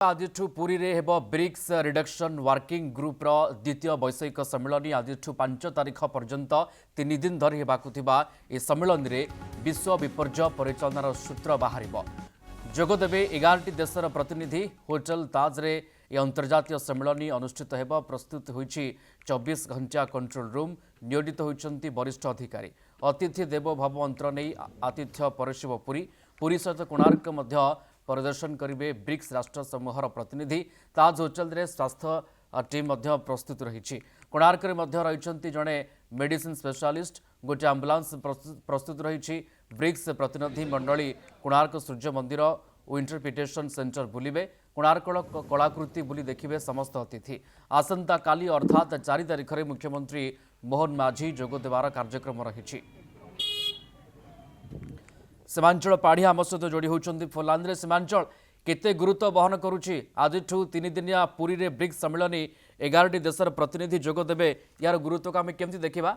आदिठु पुरी रे हेबो BRICS reduction working group रो द्वितीय वैश्विक सम्मेलन आदिठु 5 तारिख पर्यंत 3 दिन धरि हेबाकु थिबा ए सम्मेलन रे विश्व विपर्य परिचालनार सूत्र बाहरिबो। जोग देबे 11टी देशर प्रतिनिधि होटल ताज रे ए अंतर्जातीय सम्मेलन अनुष्ठित हेबो। प्रस्तुत होईछि 24 घंटा कंट्रोल रूम, नियोजित होइछन्ति वरिष्ठ अधिकारी। अतिथि देवो भव अंतर नै आतिथ्य परशिव पुरी सहित कोणार्क मध्य परिदर्शन करेंगे ब्रिक्स राष्ट्र समूहर प्रतिनिधि। ताज होटेल रे स्वास्थ्य टीम मध्य प्रस्तुत रही। कोणार्क रही जड़े मेडिसिन स्पेशलिस्ट, गोटे आंबुलांस प्रस्तुत रही। ब्रिक्स प्रतिनिधि मंडली कोणार्क सूर्य मंदिर और इंटरप्रिटेशन सेंटर बुलिबे। कोणार्क कलाकृति बुली देखिबे समस्त अतिथि। आसंता काली अर्थात 4 तारिख में मुख्यमंत्री मोहन माझी जोग देवार कार्यक्रम रही। सीमांचल पाढ़ी आम सहित जोड़ी होती फोलांद्रे। सीमांचल केते गुरुत्व बहन करुच्ची आज 3 दिनिया पुरी रे ब्रिक्स सम्मेलन 11टी देशर प्रतिनिधि जोग देबे, यार गुरुत्व को आम केमती देखा?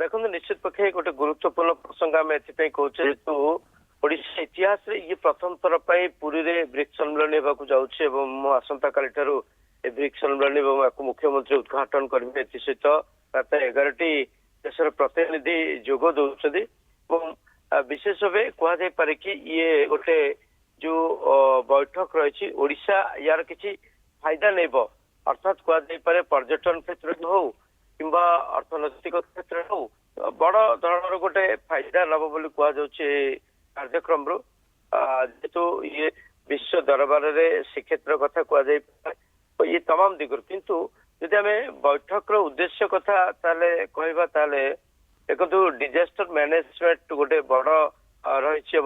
देखो निश्चित पक्षे गोटे गुरुत्वपूर्ण प्रसंग आम एथि कहूचे जेतु ओडिशा इतिहास रे ये प्रथम थर पर पुरी रे ब्रिक्स सम्मेलन हेबाकु जाउछि एवं आसंता काली ठारू ए ब्रिक्स सम्मेलन एवं मुख्यमंत्री उद्घाटन करिवे। एथि सहित प्रायः 11टी देशर प्रतिनिधि जोग दउछथि। विशेष भाव कह पारे कि ये गोटे जो बैठक रही ओडिशा यार किसी फायदा नेब, अर्थात कह पारे पर्यटन क्षेत्र हो कि अर्थनैतिक क्षेत्र हो बड़ धरण गोटे फायदा नब बोली कह कार्यक्रम जेहेतु ये विश्व दरबार में श्रीक्षेत्र कथा कह ये तमाम दिगुर किंतु यदि आम बैठक उद्देश्य कथा कहवा ताले देखो डिजास्टर मैनेजमेंट गोटे बड़ रही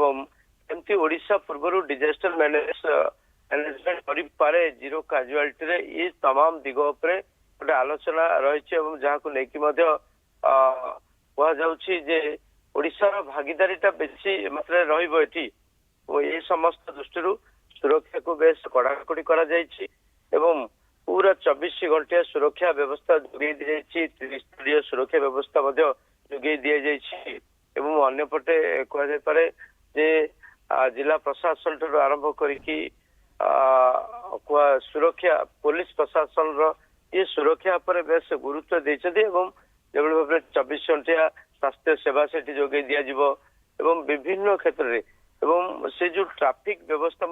एमती ओडिशा पूर्व डिजास्टर मैनेजमेंट करे जीरो काजुआलिटी रे ये तमाम दिग उपरे गोटे आलोचना रही जहाँ को लेकिन जे ओडिशार भागीदारीटा बेसी मात्रा रही ये समस्त दृष्टि सुरक्षा को बेस कड़ाकड़ी करा पूरा 24 घंटिया सुरक्षा व्यवस्था जोगे दी त्रिस्तरीय सुरक्षा व्यवस्था जोगे दि अंपटे कहुपे जे जिला प्रशासन ठार आरंभ करी सुरक्षा पुलिस प्रशासन ये सुरक्षा पर बेस गुरुत्व देते जो भाव 24 घंटिया स्वास्थ्य सेवा से जोगे दिज्व विभिन्न क्षेत्र में से जो ट्राफिक व्यवस्था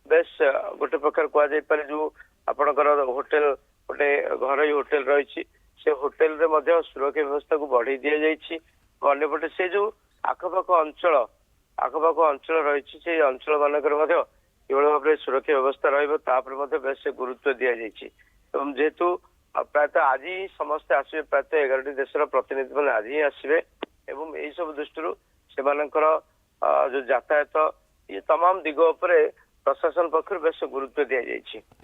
बेस गोटे प्रकार कह जो आपणकर होटेल गोटे घर होटेल रही से होटेल रे सुरक्षा व्यवस्था को बढ़ाई दि जाइए। अंपटे से जो आखपाख अंचल रही से अंचल मानकर भाव में सुरक्षा व्यवस्था रही बेस गुरुत्व दि जाइए। जेहेतु प्रायतः आज ही समस्ते आसवे प्रायतः 11टी देशर प्रतिनिधि मैंने आज ही आसवे यही सब दृष्टि से जो यातायात ये तमाम दिग प्रशासन पक्ष बेस गुरुत्व दि जाइए।